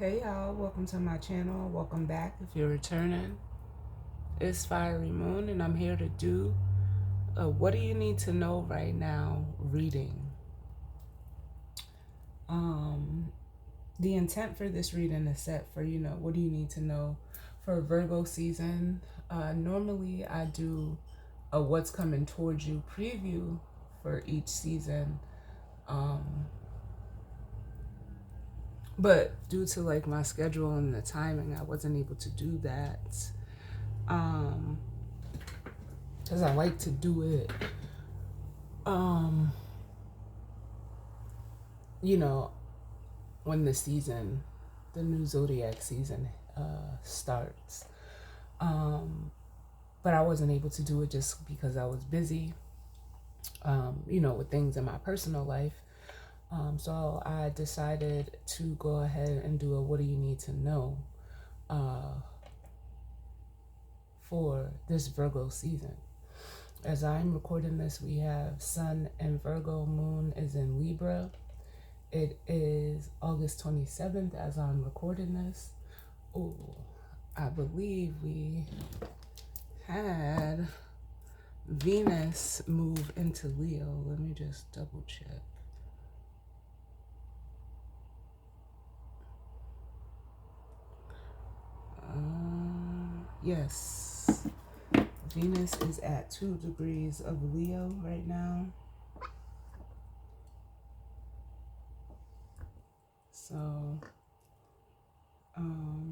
Hey y'all, welcome to my channel. Welcome back if you're returning. It's Fiery Moon and I'm here to do a what do you need to know right now reading. The intent for this reading is set for, what do you need to know for Virgo season. Normally I do a what's coming towards you preview for each season. But due to like my schedule and the timing, I wasn't able to do that. Because I like to do it, when the new zodiac season starts. But I wasn't able to do it just because I was busy, with things in my personal life. So I decided to go ahead and do a what do you need to know for this Virgo season. As I'm recording this, we have Sun in Virgo, Moon is in Libra. It is August 27th as I'm recording this. Oh, I believe we had Venus move into Leo. Let me just double check. Yes, Venus is at 2 degrees of Leo right now. So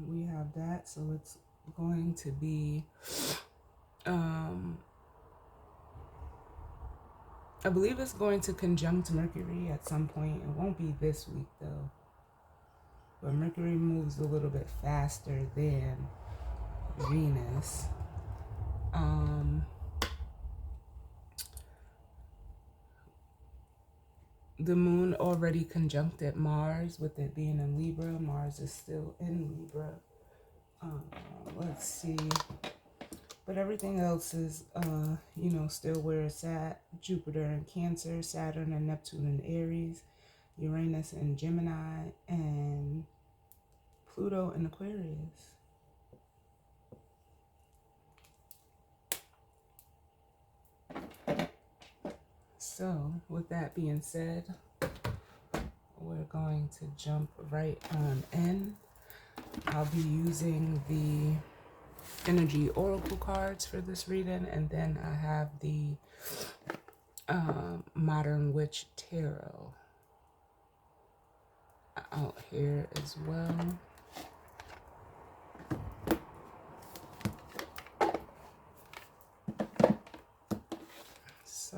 we have that. So it's going to be, I believe it's going to conjunct Mercury at some point. It won't be this week though. But Mercury moves a little bit faster than Venus. The moon already conjuncted Mars, with it being in Libra. Mars is still in Libra. Let's see. But everything else is, still where it's at. Jupiter in Cancer, Saturn and Neptune in Aries, Uranus in Gemini, and Pluto in Aquarius. So, with that being said, we're going to jump right on in. I'll be using the energy oracle cards for this reading, and then I have the Modern Witch Tarot out here as well. So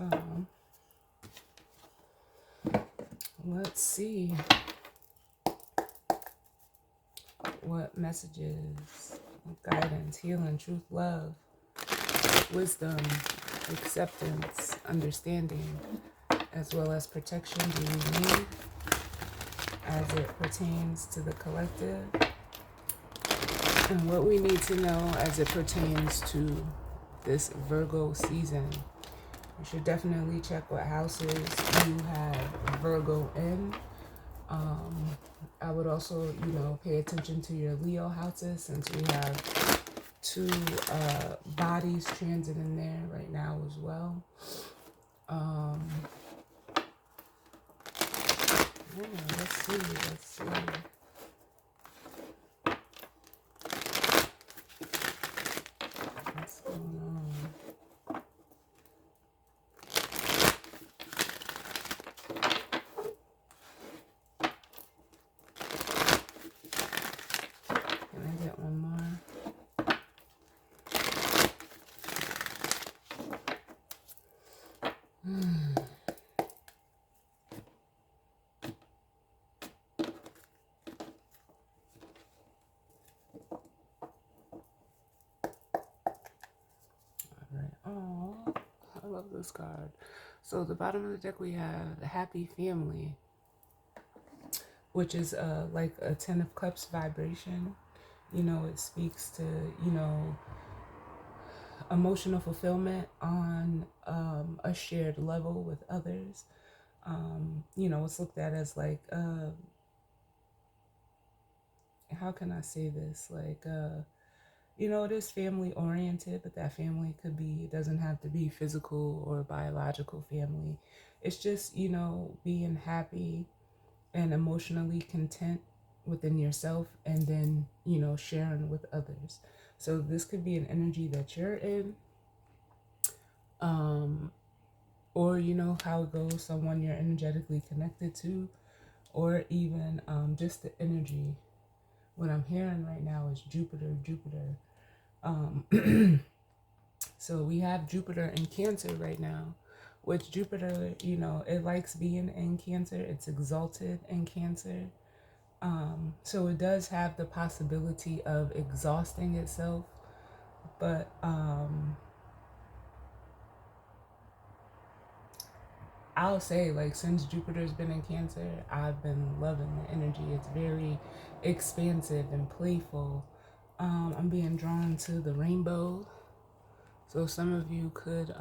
let's see what messages, guidance, healing, truth, love, wisdom, acceptance, understanding, as well as protection do we need as it pertains to the collective, and what we need to know as it pertains to this Virgo season. You should definitely check what houses you have Virgo in. I would also, pay attention to your Leo houses, since we have two bodies transiting there right now as well. Let's see. What's going on? Can I get one more? Oh, I love this card. So at the bottom of the deck we have the Happy Family, which is like a 10 of Cups vibration. It speaks to, emotional fulfillment on a shared level with others. It's looked at as like how can I say this? Like, it is family oriented, but that family could be, it doesn't have to be physical or biological family. It's just, being happy and emotionally content within yourself, and then, sharing with others. So this could be an energy that you're in, um, or, how it goes, someone you're energetically connected to, or even just the energy. What I'm hearing right now is Jupiter, Jupiter. So we have Jupiter in Cancer right now, which Jupiter, it likes being in Cancer. It's exalted in Cancer. So it does have the possibility of exhausting itself, but I'll say, like, since Jupiter's been in Cancer, I've been loving the energy. It's very expansive and playful. I'm being drawn to the rainbow. So some of you could,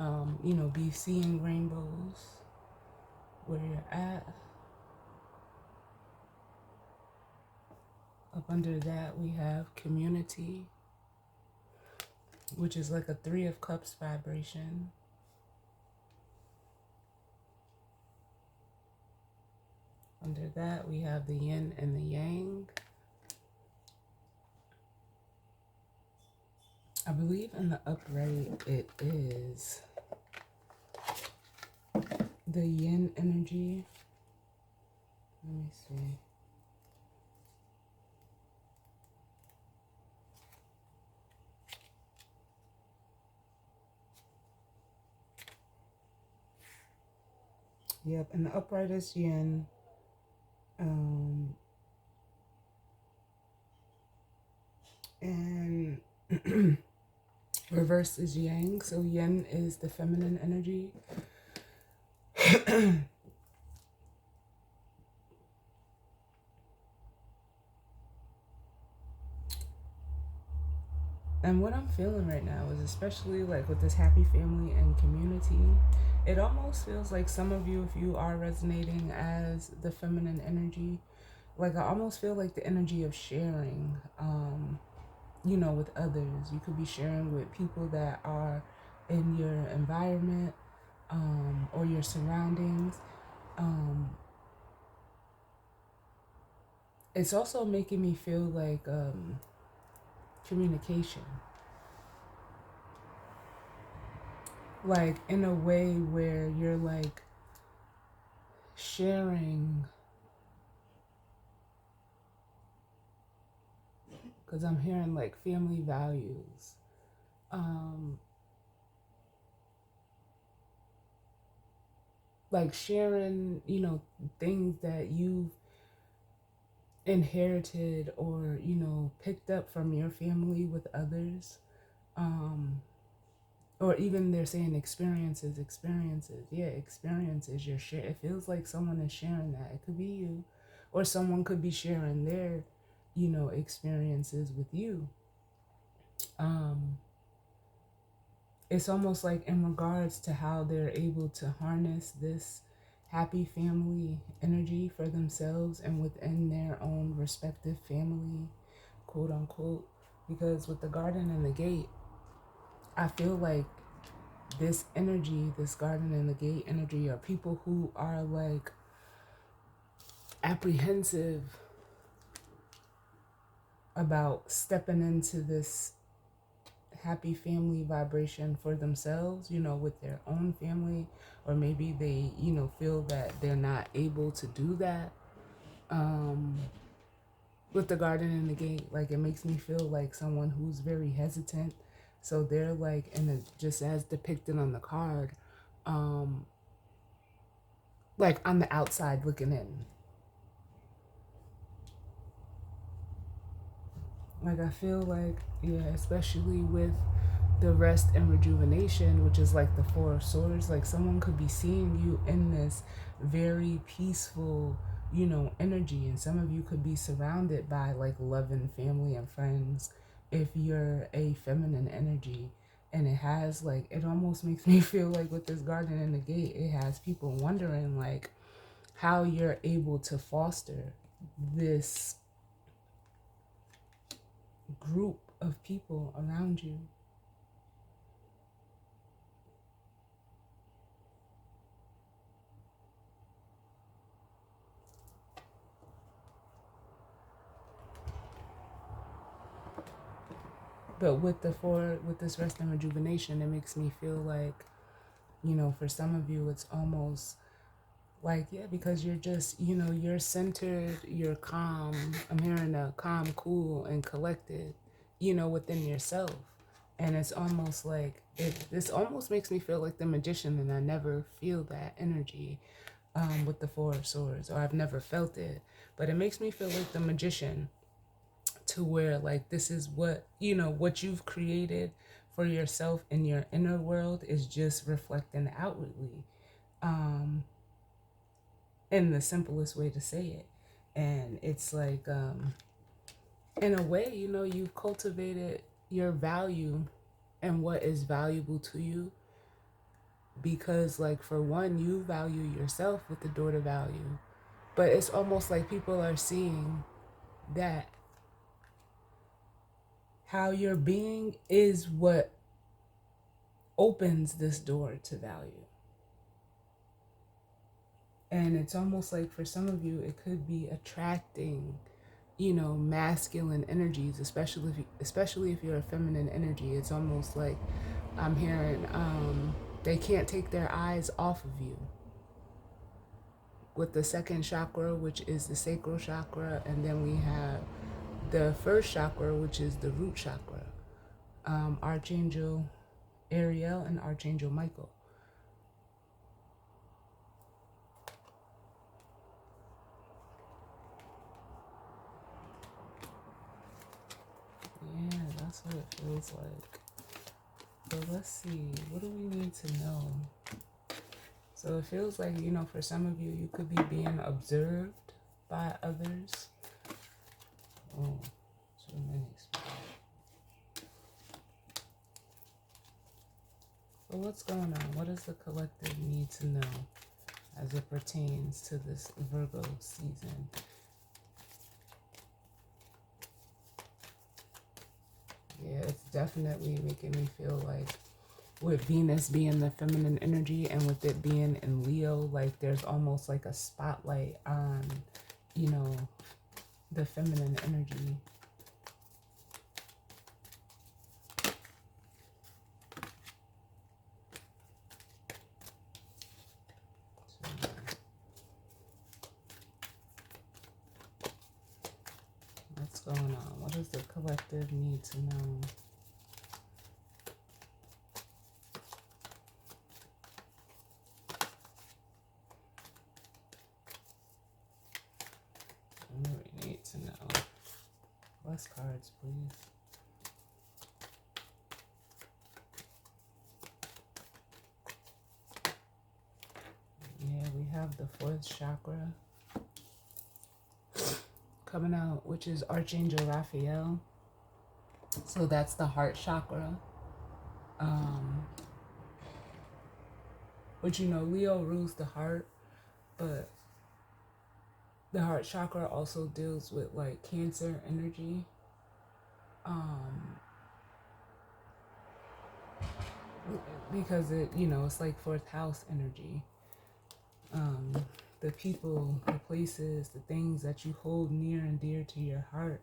be seeing rainbows where you're at. Up under that, we have community, which is like a 3 of Cups vibration. Under that, we have the yin and the yang. I believe in the upright, it is the yin energy. Let me see. Yep, and the upright is yin. And reverse is yang. So yin is the feminine energy. And what I'm feeling right now is, especially like with this happy family and community, it almost feels like some of you, if you are resonating as the feminine energy, like I almost feel like the energy of sharing, with others. You could be sharing with people that are in your environment, or your surroundings. It's also making me feel like communication. Like in a way where you're like sharing, because I'm hearing like family values. Like sharing, things that you've inherited or, picked up from your family with others. Or even they're saying experiences. Yeah, experiences. You're share. It feels like someone is sharing that. It could be you, or someone could be sharing their, experiences with you. It's almost like in regards to how they're able to harness this happy family energy for themselves and within their own respective family, quote unquote. Because with the garden and the gate, I feel like this energy, this garden and the gate energy, are people who are like apprehensive about stepping into this happy family vibration for themselves, with their own family, or maybe they, feel that they're not able to do that. With the garden and the gate, like it makes me feel like someone who's very hesitant. So they're like, just as depicted on the card, like on the outside looking in. Like I feel like, yeah, especially with the rest and rejuvenation, which is like the 4 of Swords, like someone could be seeing you in this very peaceful, energy. And some of you could be surrounded by like loving family and friends if you're a feminine energy. And it has like, it almost makes me feel like with this garden and the gate, it has people wondering like how you're able to foster this group of people around you. But with this rest and rejuvenation, it makes me feel like, for some of you, it's almost like, yeah, because you're just, you're centered, you're calm. I'm hearing a calm, cool, and collected, within yourself. And it's almost like, this almost makes me feel like the magician, and I never feel that energy with the Four of Swords, or I've never felt it. But it makes me feel like the magician, to where like this is what what you've created for yourself in your inner world is just reflecting outwardly, in the simplest way to say it. And it's like, in a way, you've cultivated your value and what is valuable to you, because like for one, you value yourself with the door to value. But it's almost like people are seeing that how you're being is what opens this door to value. And it's almost like for some of you, it could be attracting, masculine energies, especially if you're a feminine energy. It's almost like I'm hearing, they can't take their eyes off of you. With the second chakra, which is the sacral chakra, and then we have the first chakra, which is the root chakra. Archangel Ariel and Archangel Michael. Yeah, that's what it feels like. But let's see, what do we need to know? So it feels like, for some of you, you could be being observed by others. Oh, too many spots. So what's going on? What does the collective need to know as it pertains to this Virgo season? Yeah, it's definitely making me feel like, with Venus being the feminine energy and with it being in Leo, like there's almost like a spotlight on, the feminine energy. What's going on? What does the collective need to know? What do we need to know? Less cards, please. Yeah, we have the fourth chakra coming out, which is Archangel Raphael. So that's the heart chakra. Which, Leo rules the heart, but the heart chakra also deals with like Cancer energy. Because it's like fourth house energy. The people, the places, the things that you hold near and dear to your heart.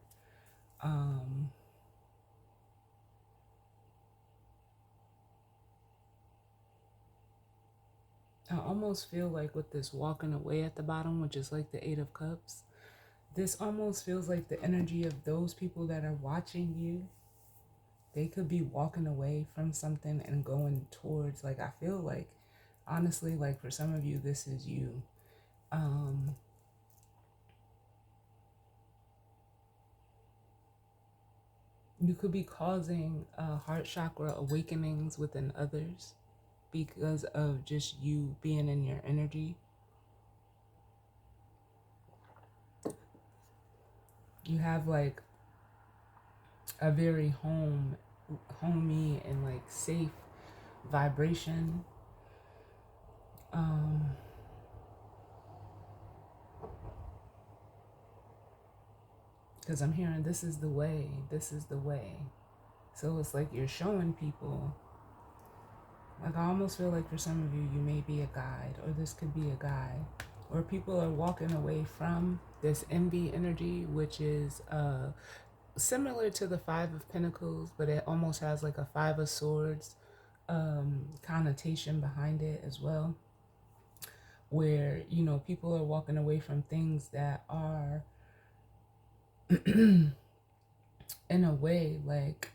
I almost feel like with this walking away at the bottom, which is like the Eight of Cups, this almost feels like the energy of those people that are watching you. They could be walking away from something and going towards, like, I feel like, honestly, like for some of you, this is you. You could be causing heart chakra awakenings within others because of just you being in your energy. You have like a very homey and like safe vibration. Because I'm hearing this is the way, this is the way. So it's like you're showing people. Like I almost feel like for some of you, you may be a guide, or this could be a guide, or people are walking away from this envy energy, which is similar to the Five of Pentacles, but it almost has like a Five of Swords connotation behind it as well, where, you know, people are walking away from things that are in a way like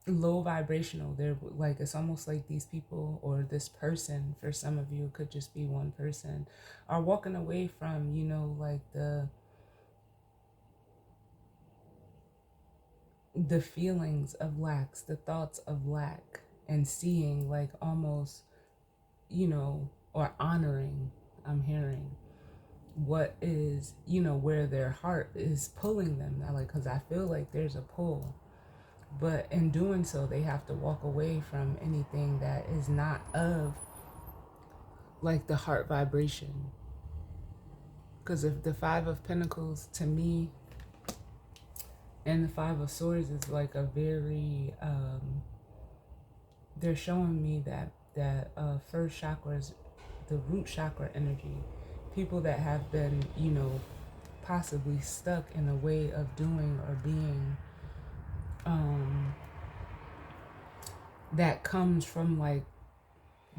low vibrational. They're like, it's almost like these people, or this person, for some of you, it could just be one person, are walking away from, you know, like the feelings of lacks, the thoughts of lack, and seeing like almost, you know, or honoring, I'm hearing, what is, you know, where their heart is pulling them. Like, because I feel like there's a pull, but in doing so, they have to walk away from anything that is not of like the heart vibration. Because if the Five of Pentacles to me and the Five of Swords is like a very they're showing me that first chakra is the root chakra energy. People that have been, you know, possibly stuck in a way of doing or being that comes from like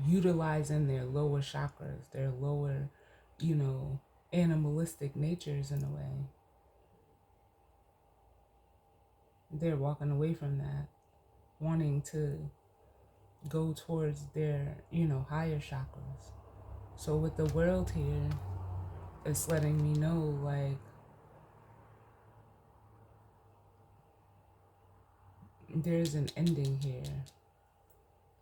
utilizing their lower chakras, their lower, you know, animalistic natures in a way. They're walking away from that, wanting to go towards their, you know, higher chakras. So with the world here, it's letting me know like there's an ending here.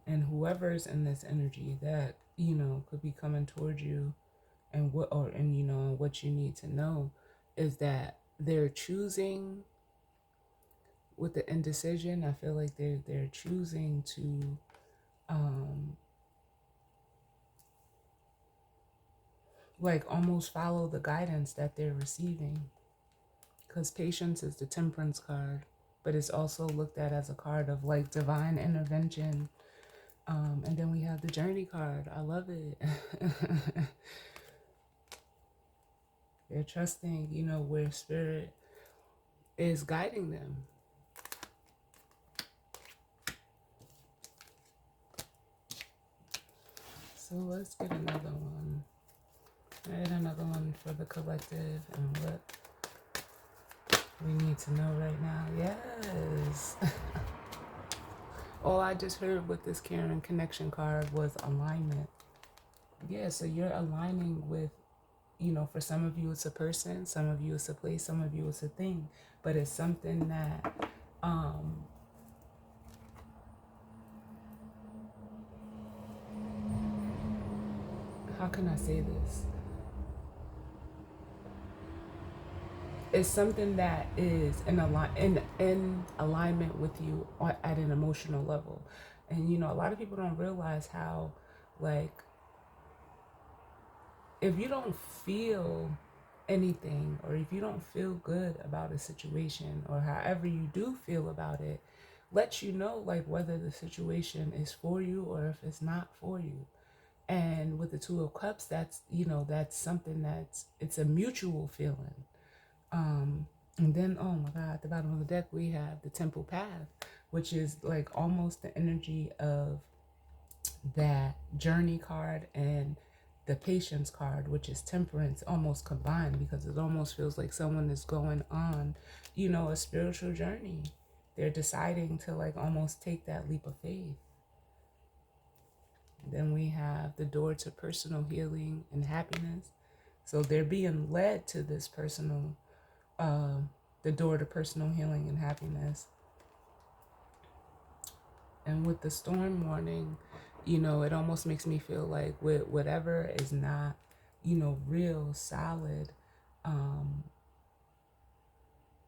And whoever's in this energy that, you know, could be coming towards you, and you know, what you need to know is that they're choosing with the indecision. I feel like they're choosing to like almost follow the guidance that they're receiving, because patience is the Temperance card, but it's also looked at as a card of like divine intervention. And then we have the Journey card. I love it. They're trusting, you know, where spirit is guiding them. So let's get another one. Right, another one for the collective and what we need to know right now. Yes. All I just heard with this Karen connection card was alignment. Yeah, so you're aligning with, you know, for some of you it's a person, some of you it's a place, some of you it's a thing, but it's something that how can I say this? It's something that is in alignment with you at an emotional level. And you know, a lot of people don't realize how, like, if you don't feel anything, or if you don't feel good about a situation, or however you do feel about it, lets you know like whether the situation is for you or if it's not for you. And with the Two of Cups, that's, you know, that's something it's a mutual feeling. And then, oh my God, at the bottom of the deck, we have the Temple Path, which is like almost the energy of that Journey card and the Patience card, which is Temperance, almost combined, because it almost feels like someone is going on, you know, a spiritual journey. They're deciding to like almost take that leap of faith. Then we have the door to personal healing and happiness. So they're being led to this personal, the door to personal healing and happiness. And with the storm warning, you know, it almost makes me feel like with whatever is not, you know, real solid,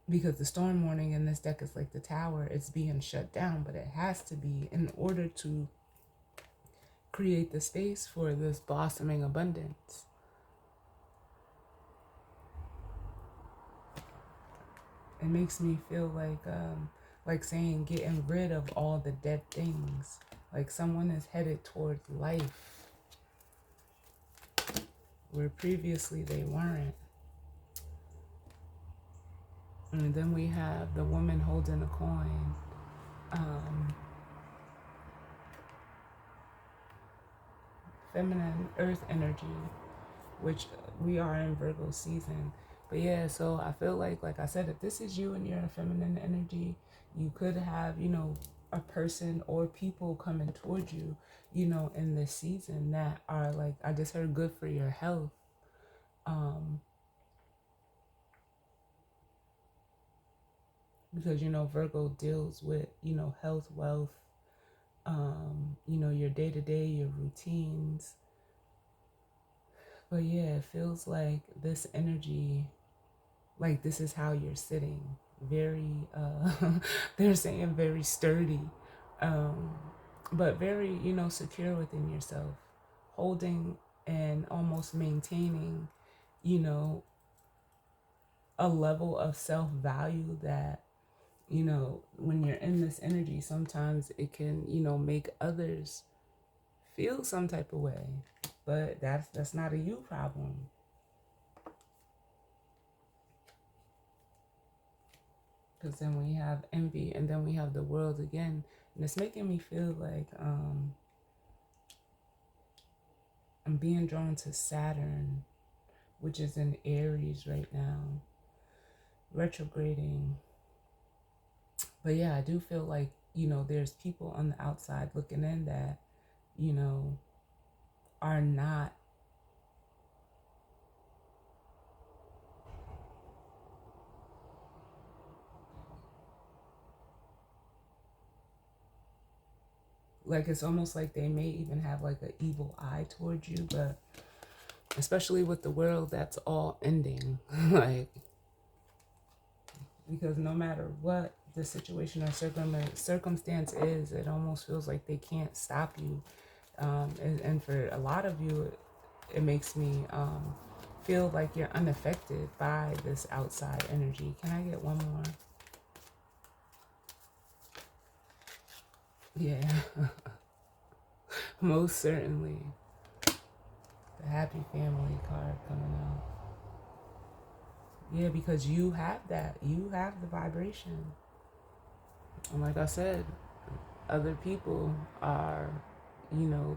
because the storm warning in this deck is like the Tower, it's being shut down, but it has to be in order to create the space for this blossoming abundance. It makes me feel like saying getting rid of all the dead things. Like someone is headed towards life where previously they weren't. And then we have the woman holding a coin. Feminine earth energy, which we are in Virgo season. But yeah, so I feel like I said, if this is you and you're a feminine energy, you could have, a person or people coming towards you, in this season that are like, I just heard good for your health. Because, Virgo deals with, health, wealth, your day to day, your routines. But yeah, it feels like this energy, like this is how you're sitting. Very, they're saying very sturdy, but very, secure within yourself, holding and almost maintaining, you know, a level of self value that, when you're in this energy, sometimes it can, make others feel some type of way, but that's not a you problem. Because then we have envy, and then we have the world again, and it's making me feel like I'm being drawn to Saturn, which is in Aries right now, retrograding. But yeah, I do feel like, there's people on the outside looking in that, are not like, it's almost like they may even have like an evil eye towards you, but especially with the world that's all ending, like, because no matter what the situation or circumstance is, it almost feels like they can't stop you. And for a lot of you, it makes me feel like you're unaffected by this outside energy. Can I get one more? Yeah, most certainly. The happy family card coming out. Yeah, because you have that. You have the vibration. And like I said, other people are,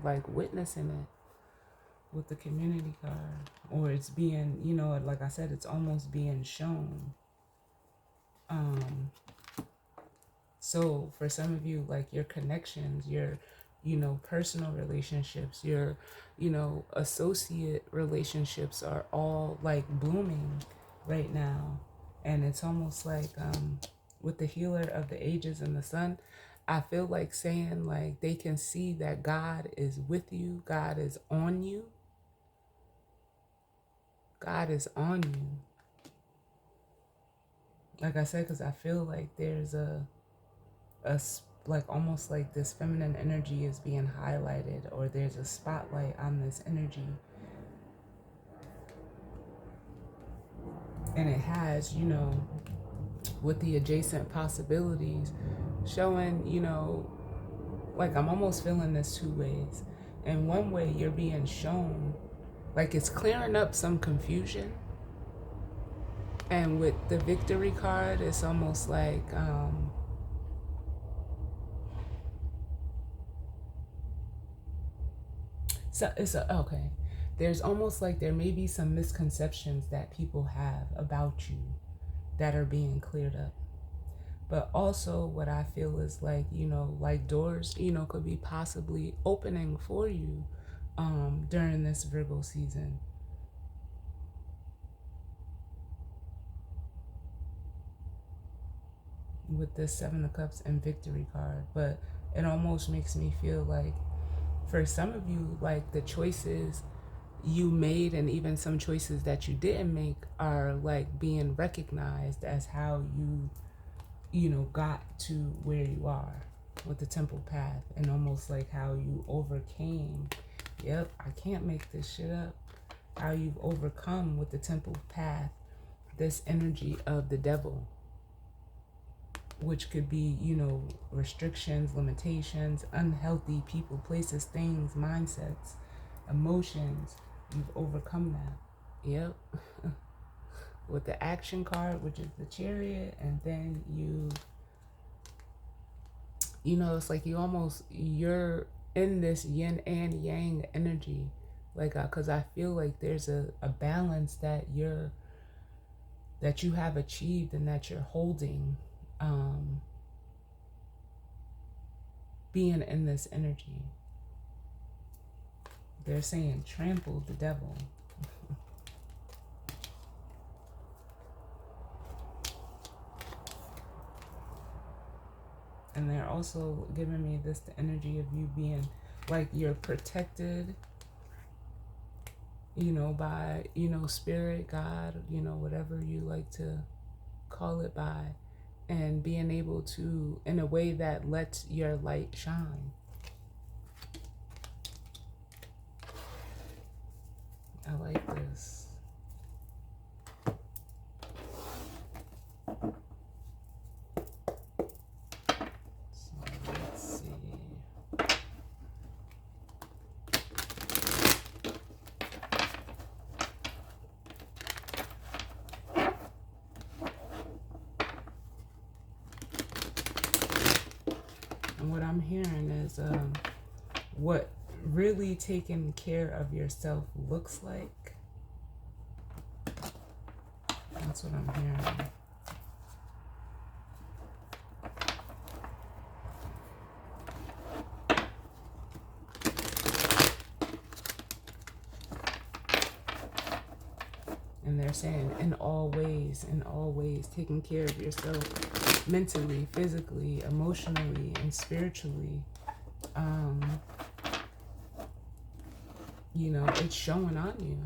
like witnessing it with the community card. Or it's being, like I said, it's almost being shown. So for some of you, like your connections, your, personal relationships, your, associate relationships are all like blooming right now. And it's almost like with the healer of the ages and the sun, I feel like saying like they can see that God is with you. God is on you. God is on you. Like I said, because I feel like there's a like almost like this feminine energy is being highlighted, or there's a spotlight on this energy, and it has, with the adjacent possibilities showing, like I'm almost feeling this two ways. In one way, you're being shown like it's clearing up some confusion, and with the victory card, it's almost like so it's okay. There's almost like there may be some misconceptions that people have about you that are being cleared up. But also what I feel is like, like doors, could be possibly opening for you during this Virgo season. With this Seven of Cups and Victory card. But it almost makes me feel like for some of you, like the choices you made and even some choices that you didn't make are like being recognized as how you got to where you are with the temple path, and almost like how you overcame. Yep, I can't make this shit up. How you've overcome with the temple path this energy of the devil. which could be, restrictions, limitations, unhealthy people, places, things, mindsets, emotions. You've overcome that. Yep. With the action card, which is the Chariot, and then it's like you're in this yin and yang energy, like, because I feel like there's a balance that you have achieved and that you're holding, being in this energy. They're saying trample the devil. And they're also giving me the energy of you being like you're protected, by, spirit, God, whatever you like to call it by, and being able to, in a way that lets your light shine. I like this. And what I'm hearing is what really taking care of yourself looks like. That's what I'm hearing. And they're saying in all ways, taking care of yourself mentally, physically, emotionally, and spiritually. It's showing on you.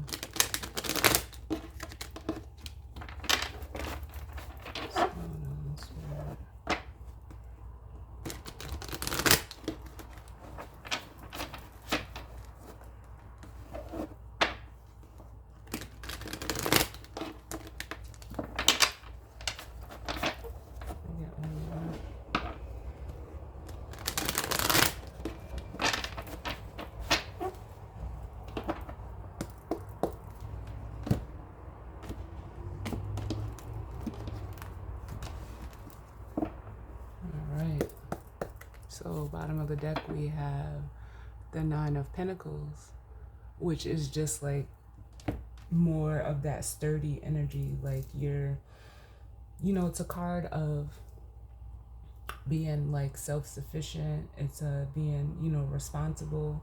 So bottom of the deck, we have the Nine of Pentacles, which is just like more of that sturdy energy. Like it's a card of being like self-sufficient. It's being, responsible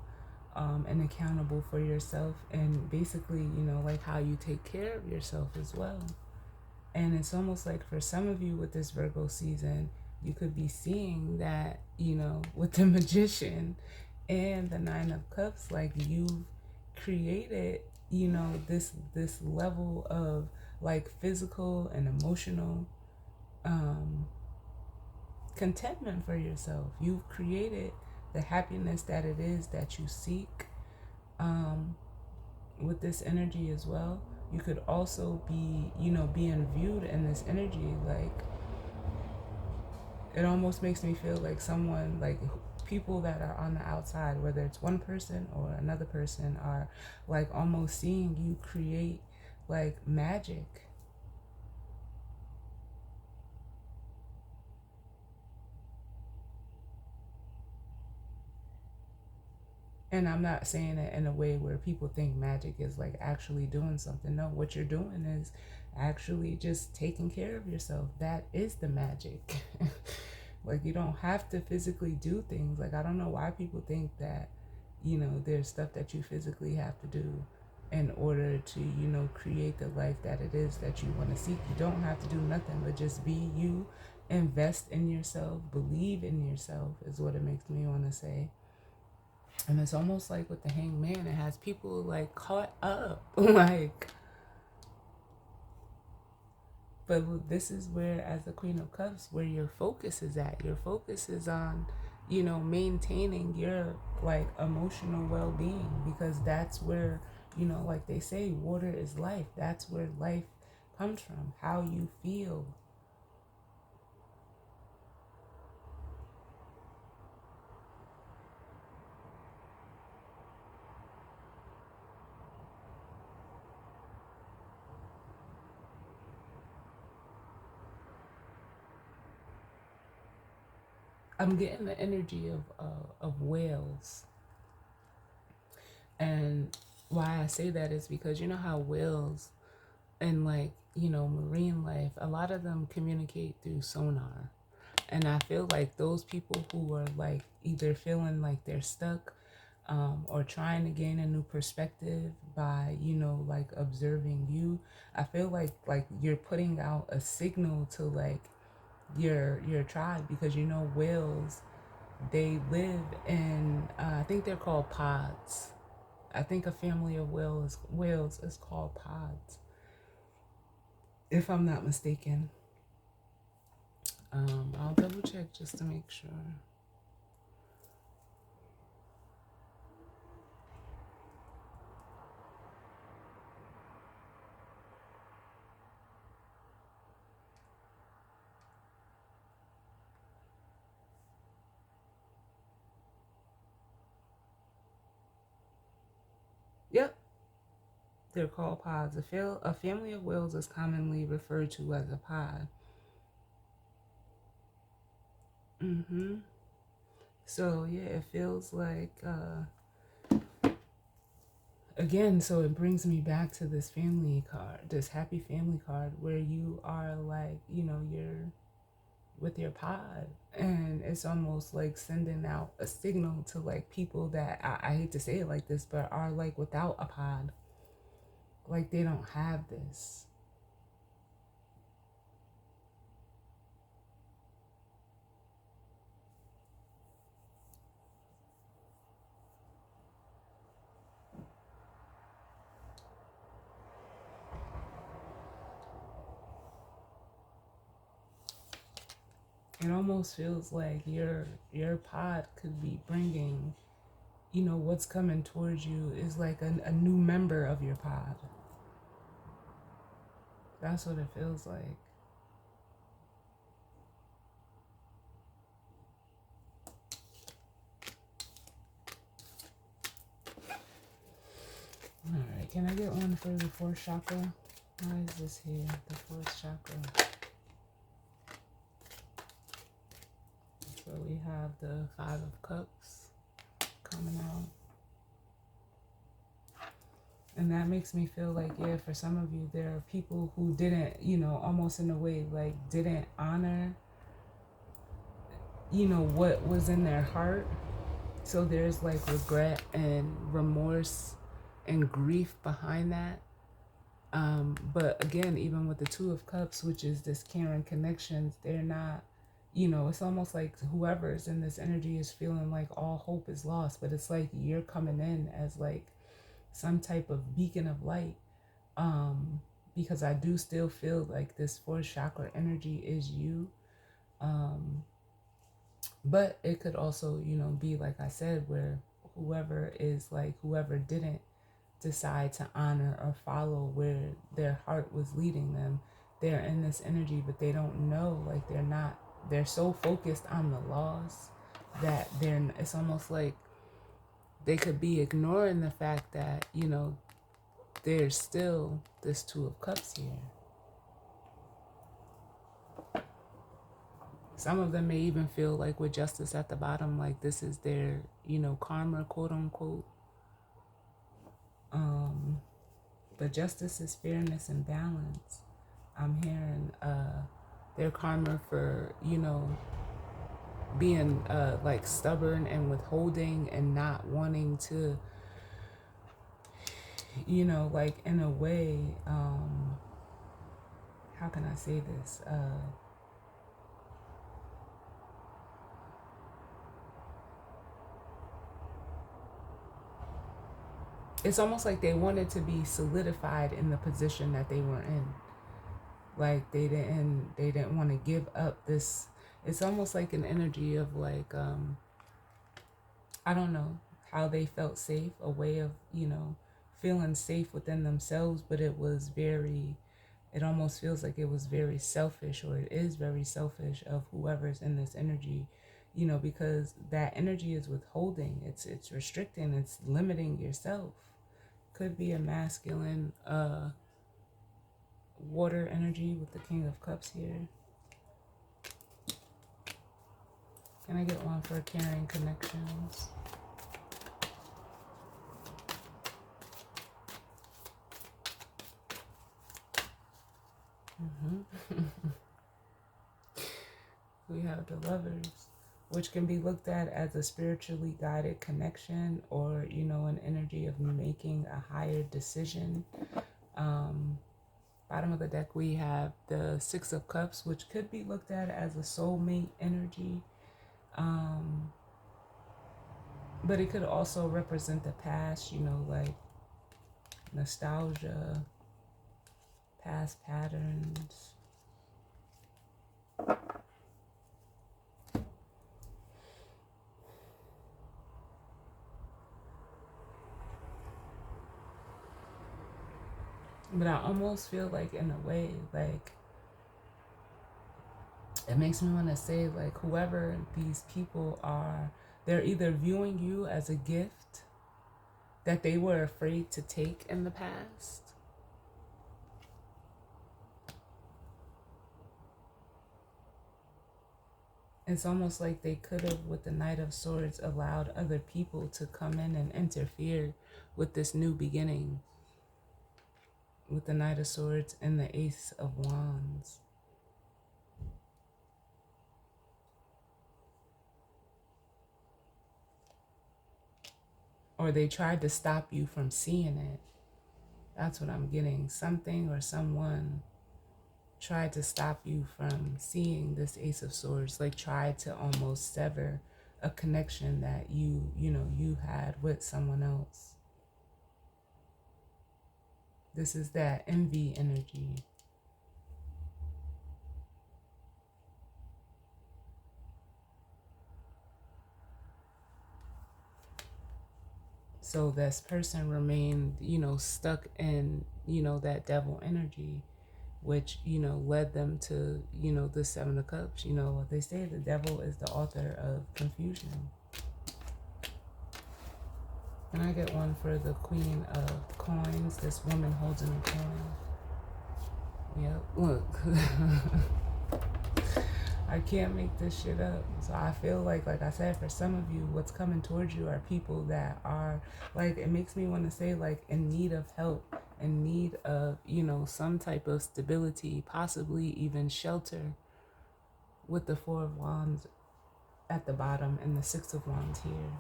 and accountable for yourself, and basically, like how you take care of yourself as well. And it's almost like for some of you with this Virgo season, you could be seeing that, with the Magician and the Nine of Cups, like you've created, this level of like physical and emotional contentment for yourself. You've created the happiness that it is that you seek with this energy as well. You could also be, being viewed in this energy, like it almost makes me feel like someone, like people that are on the outside, whether it's one person or another person, are like almost seeing you create like magic. And I'm not saying it in a way where people think magic is like actually doing something. No, what you're doing is actually just taking care of yourself. That is the magic. Like you don't have to physically do things. Like I don't know why people think that, there's stuff that you physically have to do in order to, create the life that it is that you want to seek. You don't have to do nothing but just be you, invest in yourself, believe in yourself is what it makes me want to say. And it's almost like with the Hanged Man, it has people like caught up, like. But this is where, as the Queen of Cups, where your focus is at. Your focus is on, maintaining your like emotional well-being, because that's where, like they say, water is life. That's where life comes from. How you feel. I'm getting the energy of whales. And why I say that is because you know how whales and like, marine life, a lot of them communicate through sonar. And I feel like those people who are like either feeling like they're stuck, or trying to gain a new perspective by, like observing you, I feel like you're putting out a signal to like your tribe, because whales, they live in I think they're called pods. I think a family of whales is called pods, if I'm not mistaken. I'll double check just to make sure. Yep, they're called pods. A family of whales is commonly referred to as a pod. Mm-hmm. So yeah, it feels like again, so it brings me back to this family card, this happy family card, where you are like, you're with your pod, and it's almost like sending out a signal to like people that I hate to say it like this, but are like without a pod, like they don't have this. It almost feels like your pod could be bringing, what's coming towards you is like a new member of your pod. That's what it feels like. All right, can I get one for the fourth chakra? Why is this here? The fourth chakra. So we have the Five of Cups coming out. And that makes me feel like, yeah, for some of you, there are people who didn't, almost in a way, like didn't honor, what was in their heart. So there's like regret and remorse and grief behind that. But again, even with the Two of Cups, which is this caring connections, they're not, it's almost like whoever's in this energy is feeling like all hope is lost, but it's like you're coming in as like some type of beacon of light. Because I do still feel like this fourth chakra energy is you. But it could also, be like I said, where whoever didn't decide to honor or follow where their heart was leading them, they're in this energy, but they don't know, like they're so focused on the loss that it's almost like they could be ignoring the fact that, there's still this Two of Cups here. Some of them may even feel like with Justice at the bottom, like this is their, karma, quote unquote. But justice is fairness and balance. I'm hearing their karma for, being like stubborn and withholding and not wanting to, like in a way, how can I say this? It's almost like they wanted to be solidified in the position that they were in. Like they didn't want to give up this. It's almost like an energy of like, I don't know, how they felt safe, a way of, feeling safe within themselves, but it almost feels like it was very selfish, or it is very selfish of whoever's in this energy, because that energy is withholding, it's restricting, it's limiting yourself. Could be a masculine water energy with the King of Cups here. Can I get one for caring connections? We have the Lovers, which can be looked at as a spiritually guided connection, or, you know, an energy of making a higher decision. Bottom of the deck, we have the Six of Cups, which could be looked at as a soulmate energy. But it could also represent the past, you know, like nostalgia, past patterns. But I almost feel like, in a way, like, it makes me want to say, like, whoever these people are, they're either viewing you as a gift that they were afraid to take in the past. It's almost like they could have, with the Knight of Swords, allowed other people to come in and interfere with this new beginning. With the Knight of Swords and the Ace of Wands. Or they tried to stop you from seeing it. That's what I'm getting. Something or someone tried to stop you from seeing this Ace of Swords. Like, tried to almost sever a connection that you had with someone else. This is that envy energy. So this person remained, stuck in, that devil energy, which, led them to, the Seven of Cups. They say the devil is the author of confusion. Can I get one for the Queen of Coins? This woman holding a coin. Yep, look. I can't make this shit up. So I feel like I said, for some of you, what's coming towards you are people that are, like, it makes me want to say, like, in need of help, in need of, some type of stability, possibly even shelter, with the Four of Wands at the bottom and the Six of Wands here.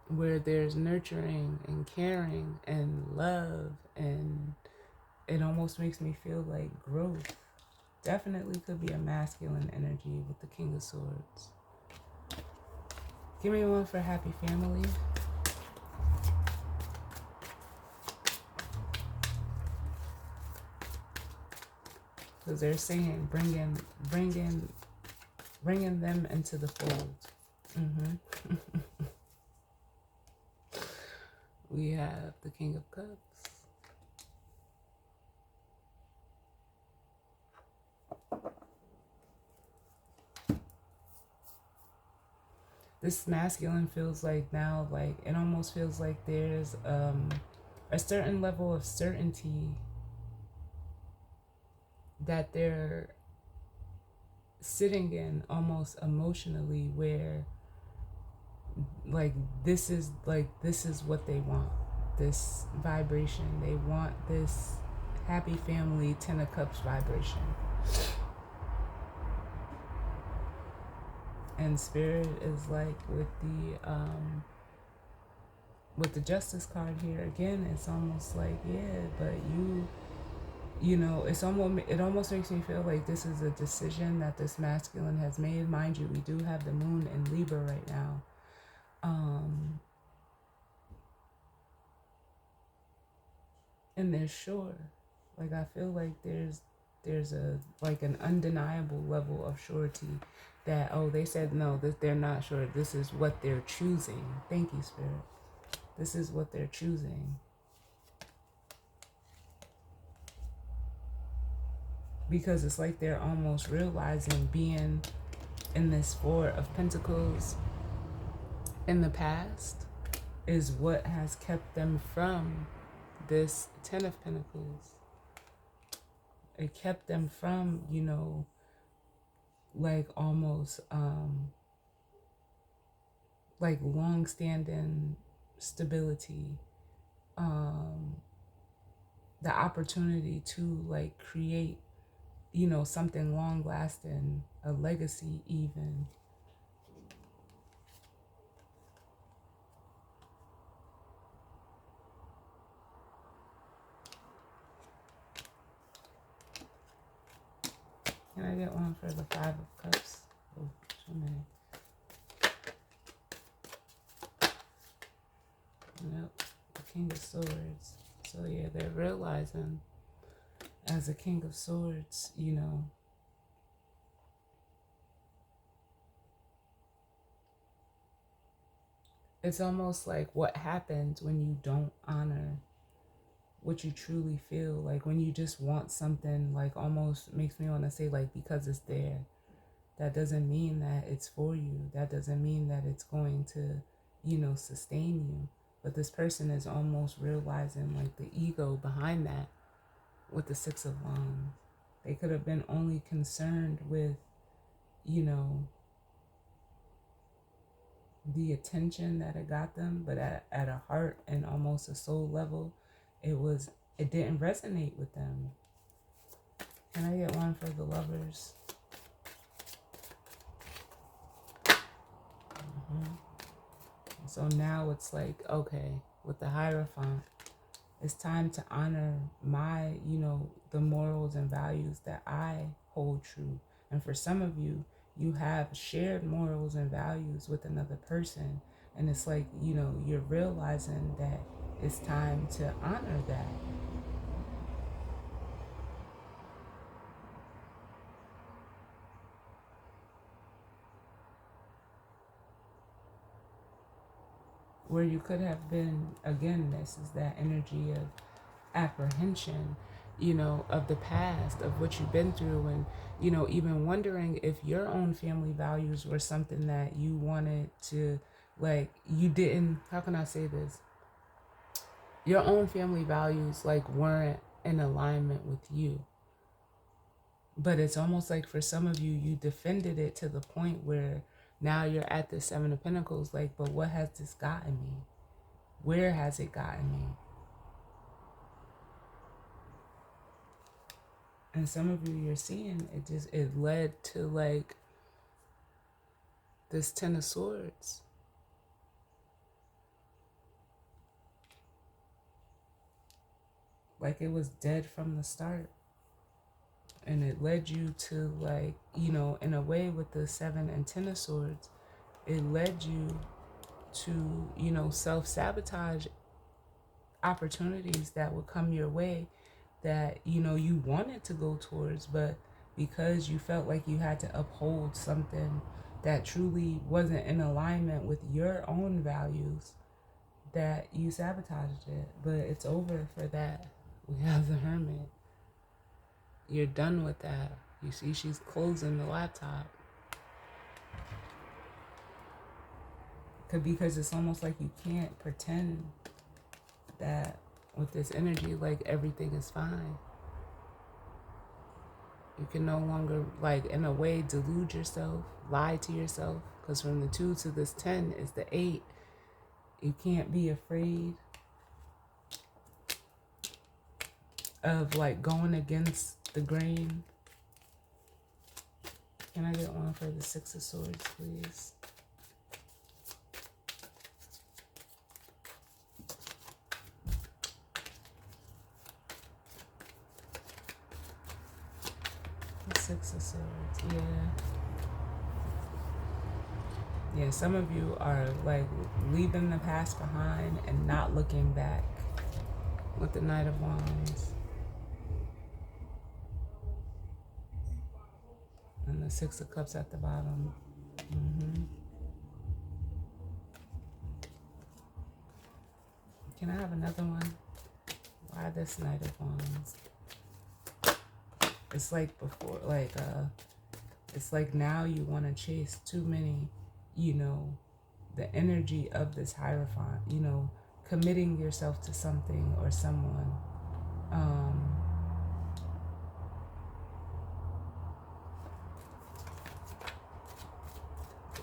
Where there's nurturing and caring and love, and it almost makes me feel like growth. Definitely could be a masculine energy with the King of Swords. Give me one for happy family. Because they're saying bringing them into the fold. We have the King of Cups. This masculine feels like now, like, it almost feels like there's a certain level of certainty that they're sitting in, almost emotionally, where this is what they want. This vibration. They want this happy family, Ten of Cups vibration. And Spirit is like, with the Justice card here again, it's almost like, yeah, but it almost makes me feel like this is a decision that this masculine has made. Mind you, we do have the moon in Libra right now. And they're sure. Like, I feel like there's an undeniable level of surety that, they said no, that they're not sure. This is what they're choosing. Thank you, Spirit. This is what they're choosing. Because it's like they're almost realizing, being in this Four of Pentacles in the past is what has kept them from this Ten of Pentacles. it kept them from, like almost like long-standing stability, um, the opportunity to like create, something long-lasting, a legacy even. Can I get one for the Five of Cups? Oh, too many. Nope. The King of Swords. So yeah, they're realizing as a King of Swords, it's almost like what happens when you don't honor what you truly feel. Like when you just want something, like almost makes me want to say like because it's there. That doesn't mean that it's for you. That doesn't mean that it's going to, sustain you. But this person is almost realizing like the ego behind that with the Six of Wands. They could have been only concerned with, you know, the attention that it got them, but at a heart and almost a soul level, it didn't resonate with them. Can I get one for the Lovers? So now it's like, okay, with the Hierophant, it's time to honor my, the morals and values that I hold true. And for some of you, you have shared morals and values with another person. And it's like, you're realizing that it's time to honor that. Where you could have been, again, this is that energy of apprehension, of the past, of what you've been through, and, even wondering if your own family values were something that you wanted to, like, you didn't, how can I say this? Your own family values, like, weren't in alignment with you. But it's almost like for some of you, you defended it to the point where now you're at the Seven of Pentacles, like, but what has this gotten me? Where has it gotten me? And some of you, you're seeing it led to like this Ten of Swords. Like it was dead from the start. And it led you to like, in a way with the Seven and Ten of Swords, it led you to, self-sabotage opportunities that would come your way that, you wanted to go towards, but because you felt like you had to uphold something that truly wasn't in alignment with your own values, that you sabotaged it. But it's over for that. We have the Hermit. You're done with that. You see, she's closing the laptop. Because it's almost like you can't pretend that with this energy, like everything is fine. You can no longer, like, in a way, delude yourself, lie to yourself. Because from the 2 to this 10 is the 8. You can't be afraid of, like, going against the grain. Can I get one for the Six of Swords, please? The Six of Swords, yeah, some of you are like leaving the past behind and not looking back with the Knight of Wands and the Six of Cups at the bottom. Can I have another one? Why this Knight of Wands? It's like before, like it's like now you want to chase too many, the energy of this Hierophant, committing yourself to something or someone.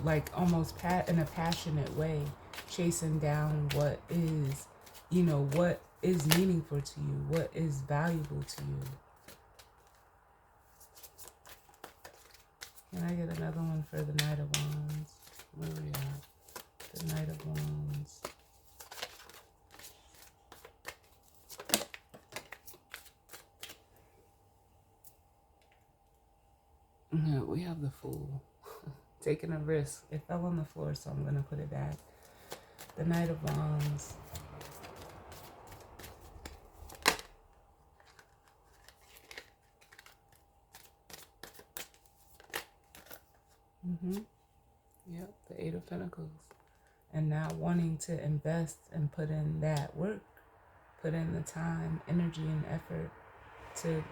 like almost in a passionate way, chasing down what is, what is meaningful to you, what is valuable to you. Can I get another one for the Knight of Wands? Where are we at? The Knight of Wands. Yeah, we have the Fool. Taking a risk. It fell on the floor, so I'm going to put it back. The Knight of Wands. Yep, the Eight of Pentacles. And now wanting to invest and put in that work. Put in the time, energy, and effort to,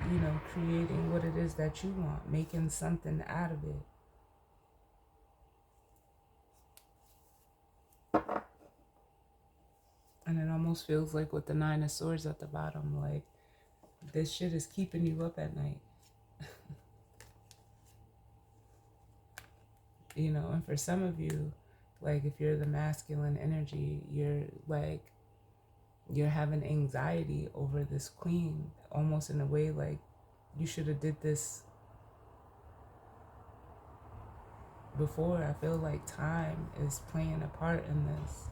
creating what it is that you want. Making something out of it. And it almost feels like with the Nine of Swords at the bottom, like this shit is keeping you up at night. And for some of you, like if you're the masculine energy, you're having anxiety over this queen, almost in a way like you should have did this before. I feel like time is playing a part in this.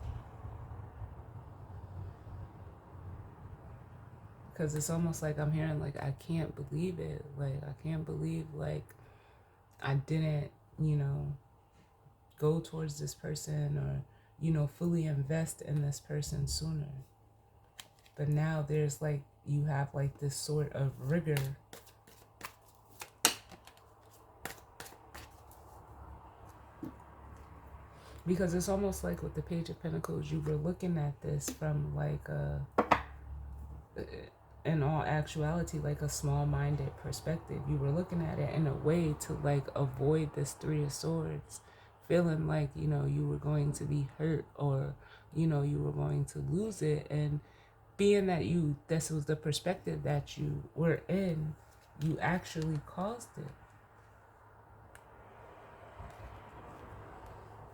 Because it's almost like I'm hearing like, I can't believe it. Like, I can't believe like I didn't, go towards this person or, fully invest in this person sooner. But now there's like, you have like this sort of rigor. Because it's almost like with the Page of Pentacles, you were looking at this from like in all actuality, like a small-minded perspective. You were looking at it in a way to like avoid this Three of Swords. Feeling like, you were going to be hurt or, you were going to lose it. And being that this was the perspective that you were in, you actually caused it.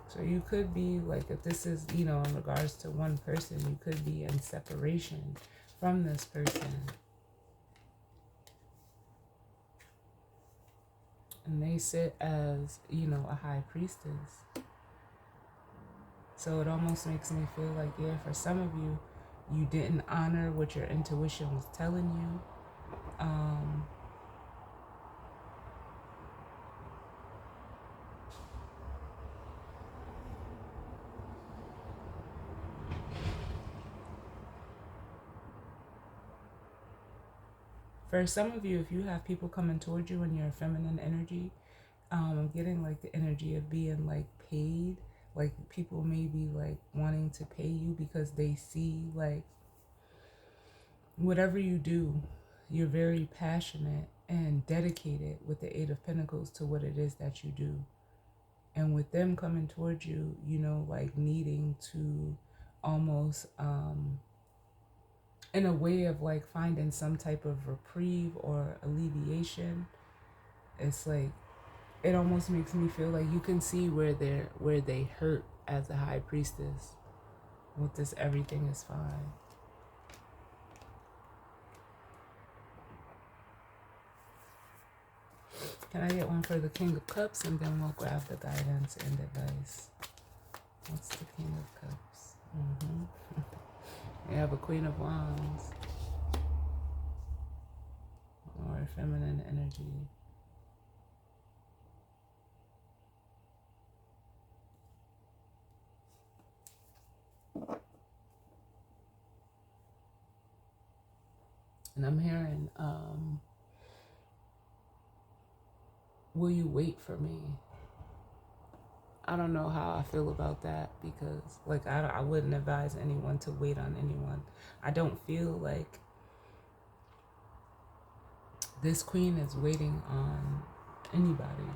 So you could be like, if this is, in regards to one person, you could be in separation from this person. And they sit as, a high priestess. So it almost makes me feel like, yeah, for some of you, you didn't honor what your intuition was telling you. For some of you, if you have people coming towards you in your feminine energy, I'm getting like the energy of being like paid. Like people may be like wanting to pay you because they see like whatever you do, you're very passionate and dedicated with the Eight of Pentacles to what it is that you do. And with them coming towards you, like needing to almost, in a way of like finding some type of reprieve or alleviation, it's like, it almost makes me feel like you can see where they hurt as a high priestess with this everything is fine. Can I get one for the King of Cups, and then we'll grab the guidance and advice. What's the King of Cups? We have a Queen of Wands, or feminine energy. And I'm hearing, will you wait for me? I don't know how I feel about that, because like I wouldn't advise anyone to wait on anyone. I don't feel like this queen is waiting on anybody.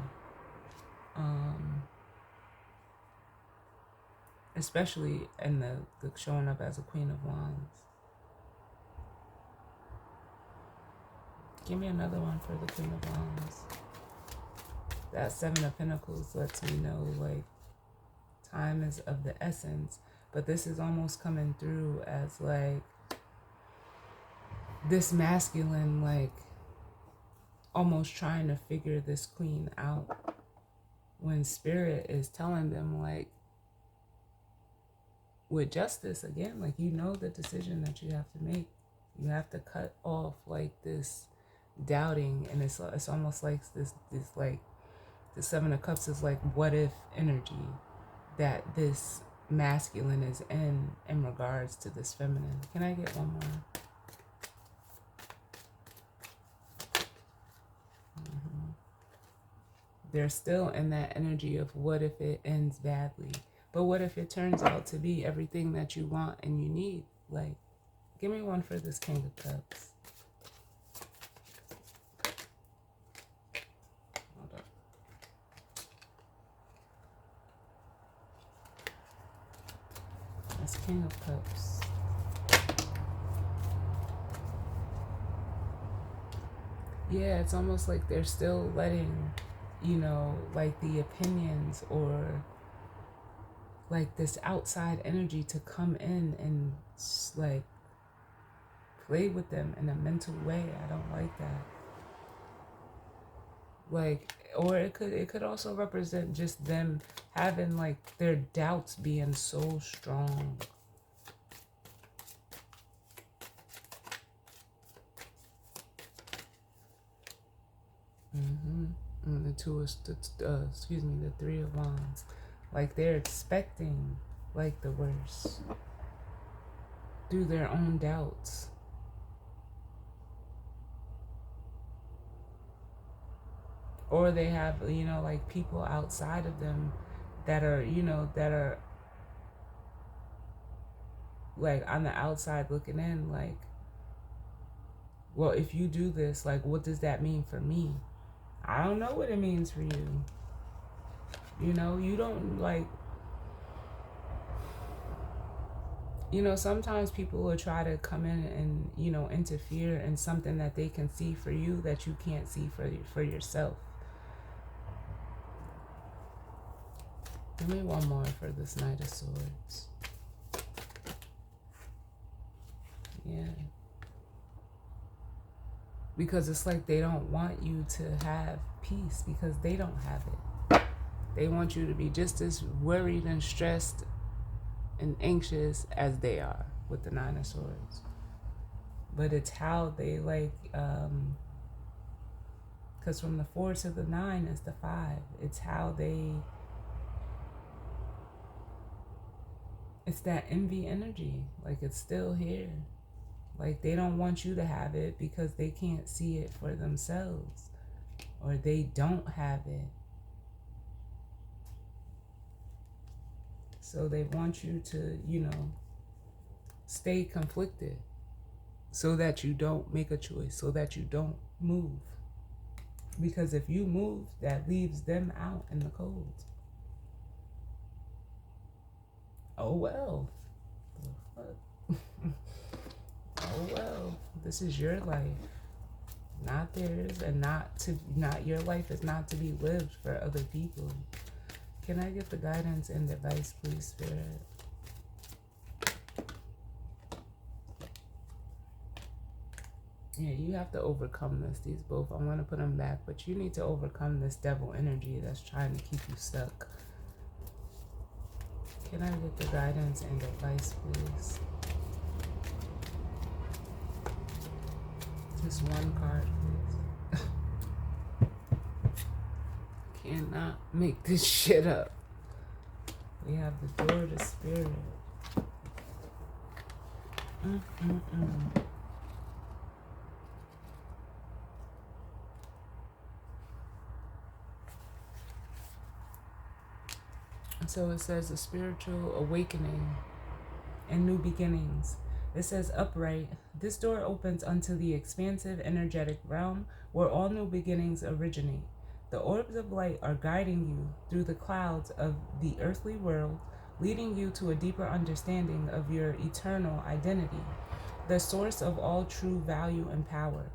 Especially in the showing up as a Queen of Wands. Give me another one for the Queen of Wands. That Seven of Pentacles lets me know like Time is of the essence. But this is almost coming through as like this masculine, like almost trying to figure this queen out, when spirit is telling them, like, with justice again, like, you know the decision that you have to make. You have to cut off like this doubting, and it's almost like this like the Seven of Cups is like what if energy that this masculine is in regards to this feminine. Can I get one more? They're still in that energy of what if it ends badly, but what if it turns out to be everything that you want and you need? Like, give me one for this King of Cups. Hold up. That's King of Cups. Yeah, it's almost like they're still letting, you know, like the opinions or like this outside energy to come in and like play with them in a mental way. I don't like that. Like, or it could also represent just them having like their doubts being so strong. And the two is the Three of Wands. Like, they're expecting like the worst through their own doubts. Or they have, you know, like people outside of them that are, you know, that are like on the outside looking in, like, well, if you do this, like, what does that mean for me? I don't know what it means for you. You know, you don't, like, you know, sometimes people will try to come in and, you know, interfere in something that they can see for you that you can't see for yourself. Give me one more for this Knight of Swords. Yeah. Because it's like they don't want you to have peace because they don't have it. They want you to be just as worried and stressed and anxious as they are with the Nine of Swords. But it's how they like, because from the 4 to the 9 is the 5. It's how they, it's that envy energy. Like, it's still here. Like, they don't want you to have it because they can't see it for themselves, or they don't have it. So they want you to, you know, stay conflicted so that you don't make a choice, so that you don't move. Because if you move, that leaves them out in the cold. Oh, well. Oh, well. This is your life, not theirs, and not your life is not to be lived for other people. Can I get the guidance and advice, please, Spirit? Yeah, you have to overcome this. These both, I'm going to put them back, but you need to overcome this devil energy that's trying to keep you stuck. Can I get the guidance and advice, please? Just one card, please. Cannot make this shit up. We have the Door to Spirit. So it says a spiritual awakening and new beginnings. It says upright. This door opens unto the expansive energetic realm where all new beginnings originate. The orbs of light are guiding you through the clouds of the earthly world, leading you to a deeper understanding of your eternal identity, the source of all true value and power.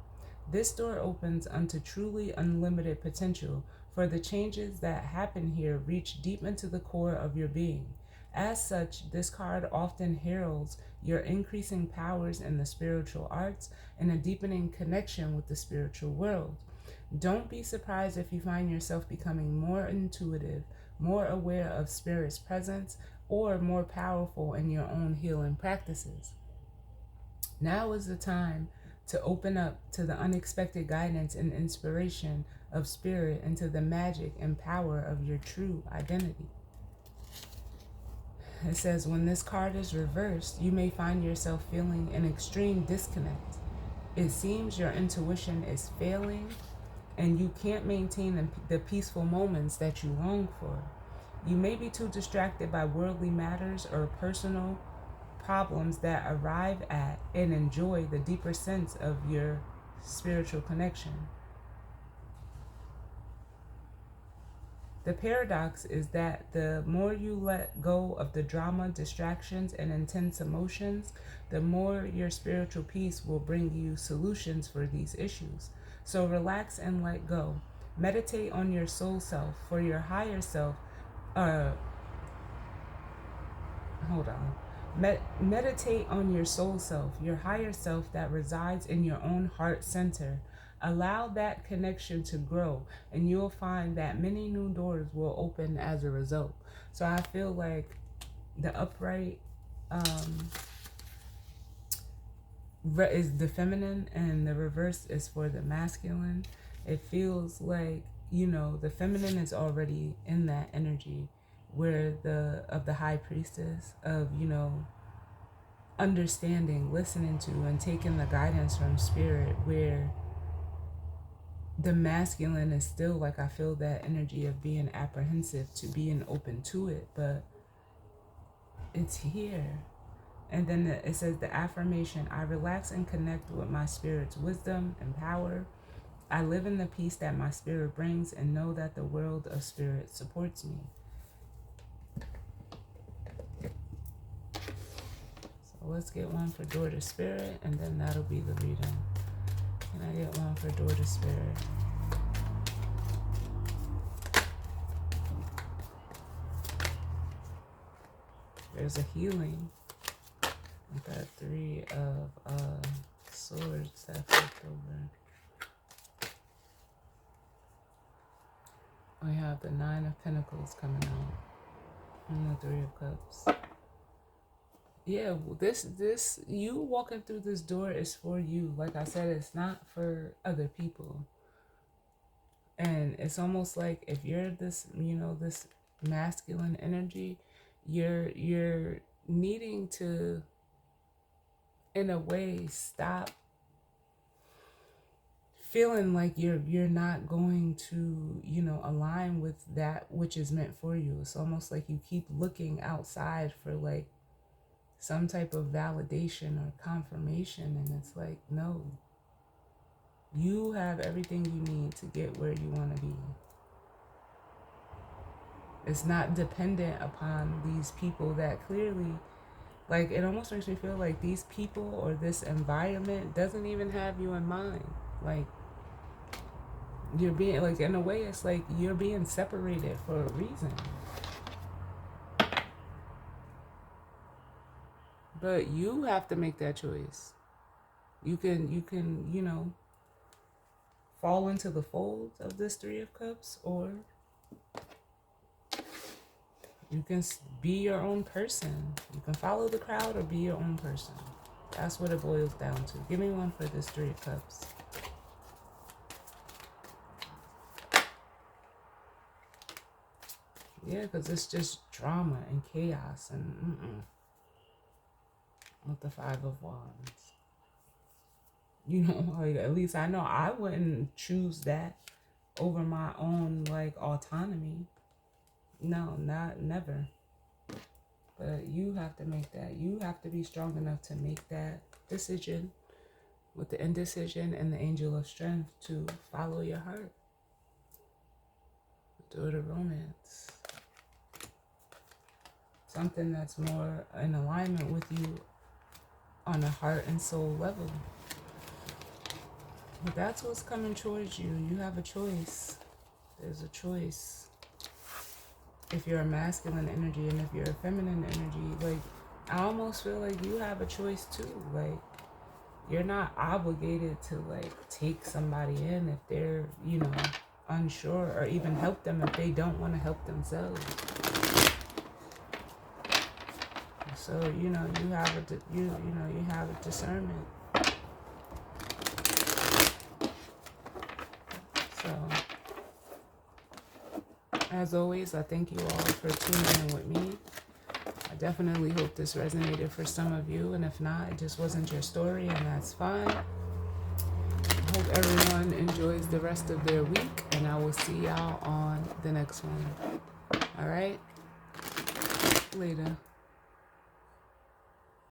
This door opens unto truly unlimited potential for the changes that happen here reach deep into the core of your being. As such, this card often heralds your increasing powers in the spiritual arts and a deepening connection with the spiritual world. Don't be surprised if you find yourself becoming more intuitive, more aware of Spirit's presence, or more powerful in your own healing practices. Now is the time to open up to the unexpected guidance and inspiration of Spirit and to the magic and power of your true identity. It says, when this card is reversed, you may find yourself feeling an extreme disconnect. It seems your intuition is failing and you can't maintain the peaceful moments that you long for. You may be too distracted by worldly matters or personal problems that arrive at and enjoy the deeper sense of your spiritual connection. The paradox is that the more you let go of the drama, distractions, and intense emotions, the more your spiritual peace will bring you solutions for these issues. So relax and let go. Meditate on your soul self, for your higher self. Meditate on your soul self, your higher self that resides in your own heart center. Allow that connection to grow, and you'll find that many new doors will open as a result. So I feel like the upright is the feminine, and the reverse is for the masculine. It feels like, the feminine is already in that energy where of the high priestess of, understanding, listening to, and taking the guidance from Spirit, where the masculine is still like, I feel that energy of being apprehensive to being open to it, but it's here. And then it says the affirmation, I relax and connect with my spirit's wisdom and power. I live in the peace that my spirit brings and know that the world of spirit supports me. So let's get one for Daughter Spirit, and then that'll be the reading. Can I get one for Daughter Spirit? There's a healing with that 3 of Swords that flipped over. We have the 9 of Pentacles coming out and the 3 of Cups. Yeah, this you walking through this door is for you. Like I said, it's not for other people. And it's almost like if you're this, this masculine energy, you're needing to, in a way, stop feeling like you're not going to, align with that which is meant for you. It's almost like you keep looking outside for like some type of validation or confirmation, and it's like, no, you have everything you need to get where you want to be. It's not dependent upon these people that clearly, like, it almost makes me feel like these people or this environment doesn't even have you in mind. Like, you're being, like, in a way, it's like you're being separated for a reason. But you have to make that choice. You can, fall into the fold of this 3 of Cups, or you can be your own person. You can follow the crowd or be your own person. That's what it boils down to. Give me one for this 3 of Cups. Yeah, because it's just drama and chaos and with the 5 of Wands. Like, at least I know I wouldn't choose that over my own, like, autonomy. No, never. But you have to make that. You have to be strong enough to make that decision with the indecision and the angel of strength to follow your heart. Do the romance. Something that's more in alignment with you on a heart and soul level. But that's what's coming towards you. You have a choice. There's a choice. If you're a masculine energy and if you're a feminine energy, like, I almost feel like you have a choice too. Like, you're not obligated to, like, take somebody in if they're, you know, unsure, or even help them if they don't want to help themselves. So, you know, you have you have a discernment. So, as always, I thank you all for tuning in with me. I definitely hope this resonated for some of you, and if not, it just wasn't your story, and that's fine. I hope everyone enjoys the rest of their week, and I will see y'all on the next one. All right? Later.